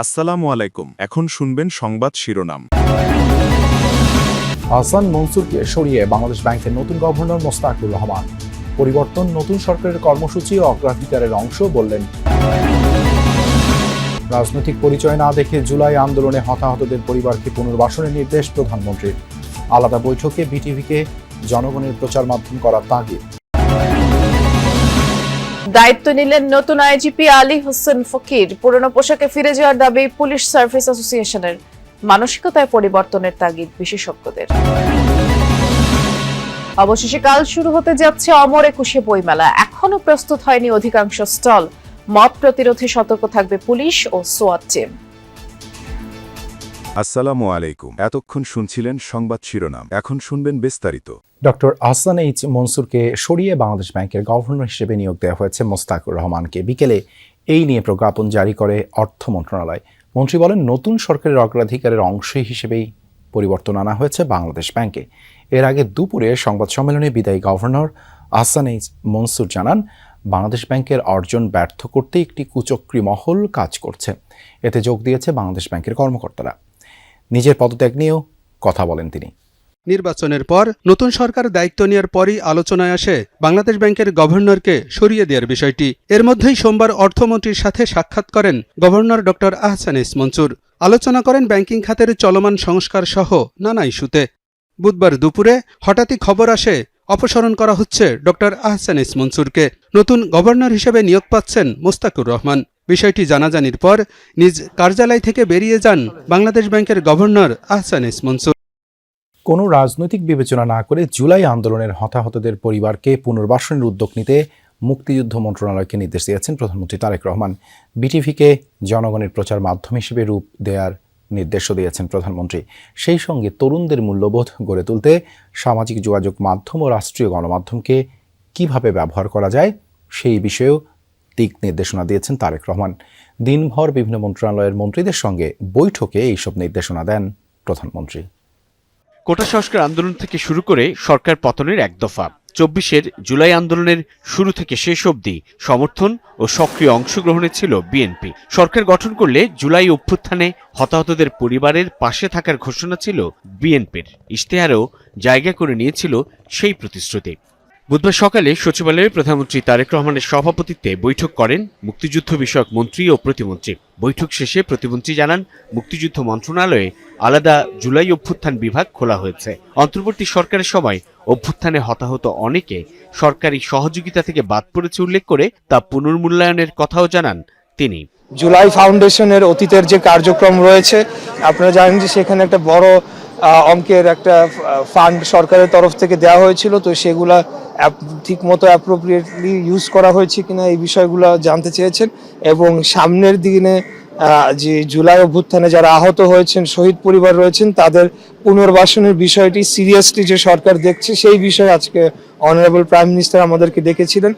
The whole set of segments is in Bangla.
আসসালামু আলাইকুম। এখন শুনবেন সংবাদ শিরোনাম। হাসান মনসুরকে সরিয়ে বাংলাদেশ ব্যাংকের নতুন গভর্নর মোস্তাকুর রহমান। পরিবর্তন নতুন সরকারের কর্মসূচি ও অগ্রাধিকারের অংশ বললেন। রাজনৈতিক পরিচয় না দেখে জুলাই আন্দোলনে হতাহতদের পরিবারকে পুনর্বাসনের নির্দেশ প্রধানমন্ত্রীর। আলাদা বৈঠকে বিটিভিকে জনগণের প্রচার মাধ্যম করার তাগিদ। দায়িত্ব নিলেন নতুন আইজিপি আলী হোসেন ফকির। পুরনো পোশাকে ফিরে যাওয়ার দাবি পুলিশ সার্ভিস অ্যাসোসিয়েশনের। মানসিকতায় পরিবর্তনের তাগিদ বিশেষজ্ঞদের। অবশেষে কাল শুরু হতে যাচ্ছে অমর একুশে বইমেলা। এখনো প্রস্তুত হয়নি অধিকাংশ স্টল। মব প্রতিরোধে সতর্ক থাকবে পুলিশ ও সোয়াট টিম। আসসালামু আলাইকুম। এতক্ষণ শুনছিলেন সংবাদ শিরোনাম, এখন শুনবেন বিস্তারিত। ডক্টর আহসান মনসুরকে সরিয়ে বাংলাদেশ ব্যাংকের গভর্নর হিসেবে নিয়োগ দেওয়া হয়েছে মোস্তাকুর রহমানকে। বিকেলে এই নিয়ে প্রজ্ঞাপন জারি করে অর্থ মন্ত্রণালয়। মন্ত্রী বলেন, নতুন সরকারের অগ্রাধিকারের অংশ হিসেবেই পরিবর্তন আনা হয়েছে বাংলাদেশ ব্যাংকে। এর আগে দুপুরে সংবাদ সম্মেলনে বিদায়ী গভর্নর আহসান মনসুর জানান, বাংলাদেশ ব্যাংকের অর্জন ব্যর্থ করতে একটি কুচক্রী মহল কাজ করছে। এতে যোগ দিয়েছে বাংলাদেশ ব্যাংকের কর্মকর্তারা। নিজের পদত্যাগ নিয়েও কথা বলেন তিনি। নির্বাচনের পর নতুন সরকার দায়িত্ব নেওয়ার পরই আলোচনায় আসে বাংলাদেশ ব্যাংকের গভর্নরকে সরিয়ে দেওয়ার বিষয়টি। এর মধ্যেই সোমবার অর্থমন্ত্রীর সাথে সাক্ষাৎ করেন গভর্নর ডক্টর আহসান মনসুর। আলোচনা করেন ব্যাংকিং খাতের চলমান সংস্কার সহ নানা ইস্যুতে। বুধবার দুপুরে হঠাৎই খবর আসে অপসারণ করা হচ্ছে ডক্টর আহসান মনসুরকে। নতুন গভর্নর হিসেবে নিয়োগ পাচ্ছেন মোস্তাকুর রহমান। বিষয়টি জানাজানির পর নিজ কার্যালয় থেকে বেরিয়ে যান বাংলাদেশ ব্যাংকের গভর্নর আহসান মনসুর। কোনো রাজনৈতিক বিবেচনা না করে জুলাই আন্দোলনের হতাহতদের পরিবারকে পুনর্বাসনের উদ্যোগ নিতে মুক্তিযুদ্ধ মন্ত্রণালয়কে নির্দেশ দিয়েছেন প্রধানমন্ত্রী তারেক রহমান। বিটিভিকে জনগণের প্রচার মাধ্যম হিসেবে রূপ দেওয়ার নির্দেশও দিয়েছেন প্রধানমন্ত্রী। সেই সঙ্গে তরুণদের মূল্যবোধ গড়ে তুলতে সামাজিক যোগাযোগ মাধ্যম ও রাষ্ট্রীয় গণমাধ্যমকে কিভাবে ব্যবহার করা যায় সেই বিষয়েও দিক নির্দেশনা দিয়েছেন তারেক রহমান। দিনভর বিভিন্ন মন্ত্রণালয়ের মন্ত্রীদের সঙ্গে বৈঠকে এইসব নির্দেশনা দেন প্রধানমন্ত্রী। কোটা সংস্কার আন্দোলন থেকে শুরু করে সরকার পতনের এক দফা, 24-এর জুলাই আন্দোলনের শুরু থেকে শেষ অবধি সমর্থন ও সক্রিয় অংশগ্রহণে ছিল বিএনপি। সরকার গঠন করলে জুলাই অভ্যুত্থানে হতাহতদের পরিবারের পাশে থাকার ঘোষণা ছিল বিএনপির। ইশতেহারেও জায়গা করে নিয়েছিল সেই প্রতিশ্রুতি। বুধবার সকালে সচিবালয়ে প্রধানমন্ত্রী তারেক রহমানের সভাপতিত্বে বৈঠক করেন মুক্তিযুদ্ধ বিষয়ক মন্ত্রী ও প্রতিমন্ত্রী। বৈঠক শেষে প্রতিমন্ত্রী জানান, মুক্তিযুদ্ধ মন্ত্রণালয়ে আলাদা জুলাই অভ্যুত্থান বিভাগ খোলা হয়েছে। অন্তর্বর্তী সরকারের সময় অভ্যুত্থানে হতাহত অনেকে সরকারি সহযোগিতা থেকে বাদ পড়েছে উল্লেখ করে তা পুনর্মূল্যায়নের কথাও জানান তিনি। জুলাই ফাউন্ডেশনের অতীতের যে কার্যক্রম রয়েছে, আপনারা জানেন যে সেখানে একটা বড় অঙ্কের একটা ফান্ড সরকারের তরফ থেকে দেওয়া হয়েছিল। তো সেগুলা ঠিকমতো অ্যাপ্রোপ্রিয়েটলি ইউজ করা হয়েছে কিনা এই বিষয়গুলো জানতে চেয়েছেন। এবং সামনের দিনে যে জুলাই অভ্যুত্থানে যারা আহত হয়েছেন, শহীদ পরিবার রয়েছেন, তাদের পুনর্বাসনের বিষয়টি সিরিয়াসলি যে সরকার দেখছে সেই বিষয়ে আজকে অনারেবল প্রাইম মিনিস্টার আমাদেরকে ডেকেছিলেন।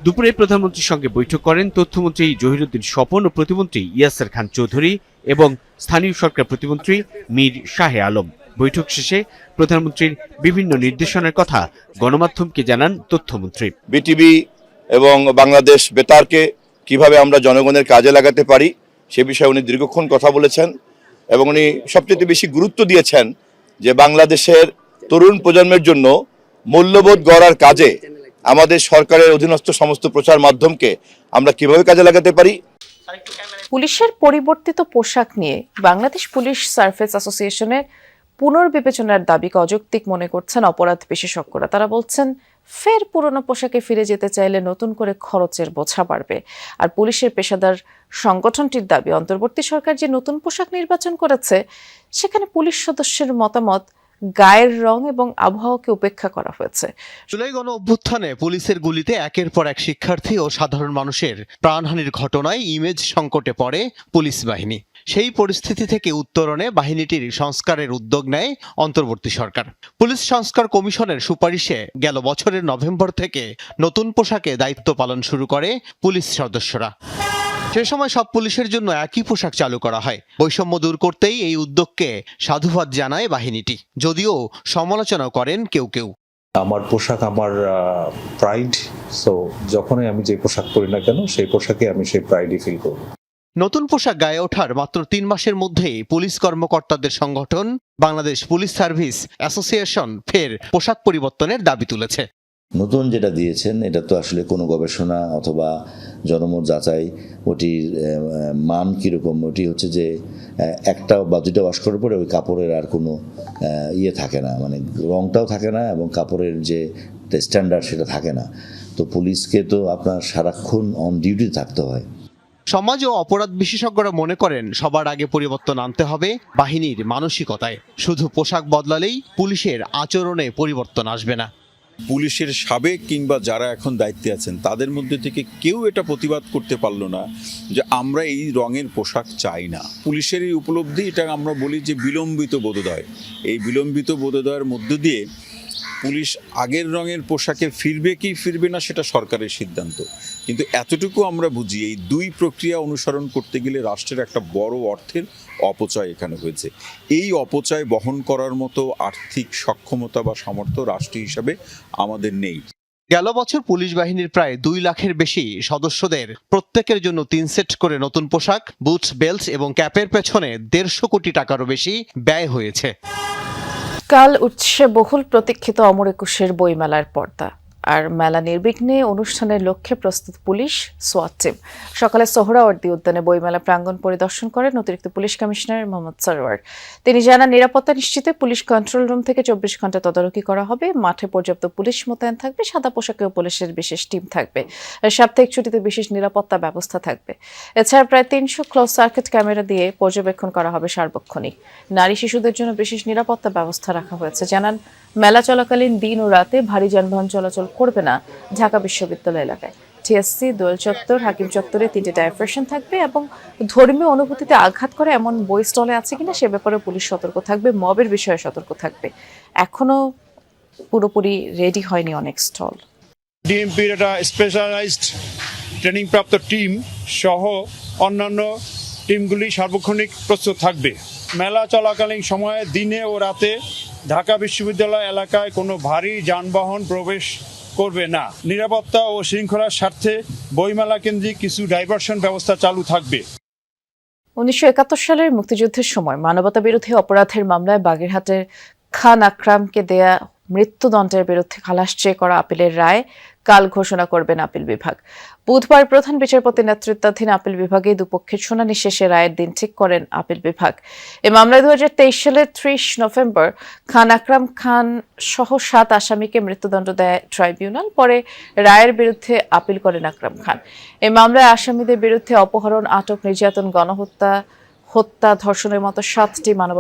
দুপুরে প্রধানমন্ত্রীর সঙ্গে বৈঠক করেন তথ্যমন্ত্রী জহিরুদ্দিন স্বপন ও প্রতিমন্ত্রী ইয়াসের খান চৌধুরী এবং স্থানীয় সরকার প্রতিমন্ত্রী মীর শাহে আলম। বৈঠক শেষে প্রধানমন্ত্রীর বিভিন্ন নির্দেশনার কথা গণমাধ্যমকে জানান তথ্যমন্ত্রী। বিটিভি এবং বাংলাদেশ বেতারকে কিভাবে আমরা জনগণের কাজে লাগাতে পারি সে বিষয়ে উনি দীর্ঘক্ষণ কথা বলেছেন এবং উনি সবচেয়ে বেশি গুরুত্ব দিয়েছেন যে বাংলাদেশের তরুণ প্রজন্মের জন্য মূল্যবোধ গড়ার কাজে আমাদের সরকারের অধীনস্থ সমস্ত প্রচার মাধ্যমকে আমরা কিভাবে কাজে লাগাতে পারি। পুলিশের পরিবর্তিত পোশাক নিয়ে বাংলাদেশ পুলিশ সার্ভিস অ্যাসোসিয়েশনের পুনর্বিবেচনার দাবিকে অযৌক্তিক মনে করছেন অপরাধ বিশেষজ্ঞরা। তারা বলছেন, ফের পুরনো পোশাকে ফিরে যেতে চাইলে নতুন করে খরচের বোঝা বাড়বে। আর পুলিশের পেশাদার সংগঠনটির দাবি, অন্তর্বর্তী সরকার যে নতুন পোশাক নির্বাচন করেছে সেখানে পুলিশ সদস্যের মতামত, গায়ের রং এবং আবহাওয়াকে উপেক্ষা করা হয়েছে। জুলাই গণ অভ্যুত্থানে পুলিশের গুলিতে একের পর এক শিক্ষার্থী ও সাধারণ মানুষের প্রাণহানির ঘটনায় ইমেজ সংকটে পড়ে পুলিশ বাহিনী। সেই পরিস্থিতি থেকে উত্তরণে বাহিনীটির সংস্কারের উদ্যোগ নেয় অন্তর্বর্তী সরকার। পুলিশ সংস্কার কমিশনের সুপারিশে গেল বছরের নভেম্বর থেকে নতুন পোশাকে দায়িত্ব পালন শুরু করে পুলিশ সদস্যরা। সে সময় সব পুলিশের জন্য একই পোশাক চালু করা হয়। বৈষম্য দূর করতেই এই উদ্যোগকে সাধুবাদ জানায় বাহিনীটি, যদিও সমালোচনা করেন কেউ কেউ। আমার পোশাক আমার প্রাইড, সো যখনই আমি যে পোশাক পরি না কেন সেই পোশাকে আমি সেই প্রাইডই ফিল করব। নতুন পোশাক গায়ে ওঠার মাত্র 3 মাসের মধ্যেই পুলিশ কর্মকর্তাদের সংগঠন বাংলাদেশ পুলিশ সার্ভিস অ্যাসোসিয়েশন ফের পোশাক পরিবর্তনের দাবি তুলেছে। নতুন যেটা দিয়েছেন এটা তো আসলে কোনো গবেষণা অথবা জনমত যাচাই ওটির মান কীরকম, ওটি হচ্ছে যে একটা বা দুইটা ওয়াশ করার পরে ওই কাপড়ের আর কোনো ইয়ে থাকে না, মানে রংটাও থাকে না এবং কাপড়ের যে স্ট্যান্ডার্ড সেটা থাকে না। তো পুলিশকে তো আপনার সারাক্ষণ অন ডিউটি থাকতে হয়। সমাজ ও অপরাধ বিশেষজ্ঞরা মনে করেন সবার আগে পরিবর্তন আনতে হবে বাহিনীর মানসিকতায়। শুধু পোশাক বদলালেই পুলিশের আচরণে পরিবর্তন আসবে না। পুলিশের সাবেক কিংবা যারা এখন দায়িত্বে আছেন তাদের মধ্যে থেকে কেউ এটা প্রতিবাদ করতে পারলো না যে আমরা এই রঙের পোশাক চাই না। পুলিশের এই উপলব্ধি, এটা আমরা বলি যে বিলম্বিত বোধোদয়। এই বিলম্বিত বোধোদয়ের মধ্য দিয়ে পুলিশ আগের রঙের পোশাকে ফিরবে কি ফিরবে না সেটা সরকারের সিদ্ধান্ত। কিন্তু এতটুকু আমরা বুঝি এই দুই প্রক্রিয়া অনুসরণ করতে গেলে রাষ্ট্রের একটা বড় অর্থের অপচয় এখানে হয়েছে। এই অপচয় বহন করার মতো আর্থিক সক্ষমতা বা সামর্থ্য রাষ্ট্র হিসাবে আমাদের নেই। গেল বছর পুলিশ বাহিনীর প্রায় 2 লাখের বেশি সদস্যদের প্রত্যেকের জন্য 3 সেট করে নতুন পোশাক, বুটস, বেল্ট এবং ক্যাপের পেছনে 150 কোটি টাকারও বেশি ব্যয় হয়েছে। কাল উৎসে বহুল প্রতীক্ষিত অমর একুশের বইমেলার পর্দা, আর মেলা নির্বিঘ্নে অনুষ্ঠানের লক্ষ্যে প্রস্তুত পুলিশ সোয়াট টিম। সকালে সোহরাওয়ার্দী উদ্যানে বইমেলা প্রাঙ্গণ পরিদর্শন করেন অতিরিক্ত পুলিশ কমিশনার মোহাম্মদ সরওয়ার। তিনি জানান, নিরাপত্তা নিশ্চিতে পুলিশ কন্ট্রোল রুম থেকে 24 ঘন্টা তদারকি করা হবে। মাঠে পর্যাপ্ত পুলিশ মোতায়েন থাকবে, সাদা পোশাকেও পুলিশের বিশেষ টিম থাকবে। সাপ্তাহিক ছুটিতে বিশেষ নিরাপত্তা ব্যবস্থা থাকবে। এছাড়া প্রায় 300 ক্লোজ সার্কিট ক্যামেরা দিয়ে পর্যবেক্ষণ করা হবে সার্বক্ষণিক। নারী শিশুদের জন্য বিশেষ নিরাপত্তা ব্যবস্থা রাখা হয়েছে। জানান, মেলা চলাকালীন দিন ও রাতে ভারী যানবাহন চলাচল করবে না ঢাকা বিশ্ববিদ্যালয় এলাকায়। টিএসসি, দোয়েল চত্বর, হাকিম চত্বরে 3টে ডাইভারশন থাকবে এবং ধর্মীয় অনুভূতিতে আঘাত করে এমন বই স্টলে আছে কিনা সে ব্যাপারে পুলিশ সতর্ক থাকবে, মবের বিষয়ে সতর্ক থাকবে। এখনো পুরোপুরি রেডি হয়নি অনেক স্টল। ডিএমপির একটা স্পেশালাইজড ট্রেনিং প্রাপ্ত টিম সহ অন্যান্য টিমগুলি সার্বক্ষণিক প্রস্তুত থাকবে। মেলা চলাকালীন সময়ে দিনে ও রাতে ঢাকা বিশ্ববিদ্যালয় এলাকায় কোনো ভারী যানবাহন প্রবেশ করবে না। নিরাপত্তা ও শৃঙ্খলার স্বার্থে বইমেলা কেন্দ্রিক কিছু ডাইভারশন ব্যবস্থা চালু থাকবে। 1971 সালের মুক্তিযুদ্ধের সময় মানবতা বিরোধী অপরাধের মামলায় বাগেরহাটের খান আকরামকে দেয়া মৃত্যুদণ্ডের বিরুদ্ধে খালাস চেয়ে করা আপিলের রায় কাল ঘোষণা করবেন আপিল বিভাগ। বুধবার প্রধান বিচারপতি নেতৃত্বাধীন আপিল বিভাগে দুপক্ষের শুনানি শেষে রায়ের দিন ঠিক করেন আপিল বিভাগ। এ মামলায় 2023 সালের 30 নভেম্বর খান আকরাম খান সহ 7 আসামিকে মৃত্যুদণ্ড দেয় ট্রাইব্যুনাল। পরে রায়ের বিরুদ্ধে আপিল করেন আকরাম খান। এ মামলায় আসামিদের বিরুদ্ধে অপহরণ, আটক, নির্যাতন, গণহত্যা, হত্যা, ধর্ষণের মতো 7টি মানব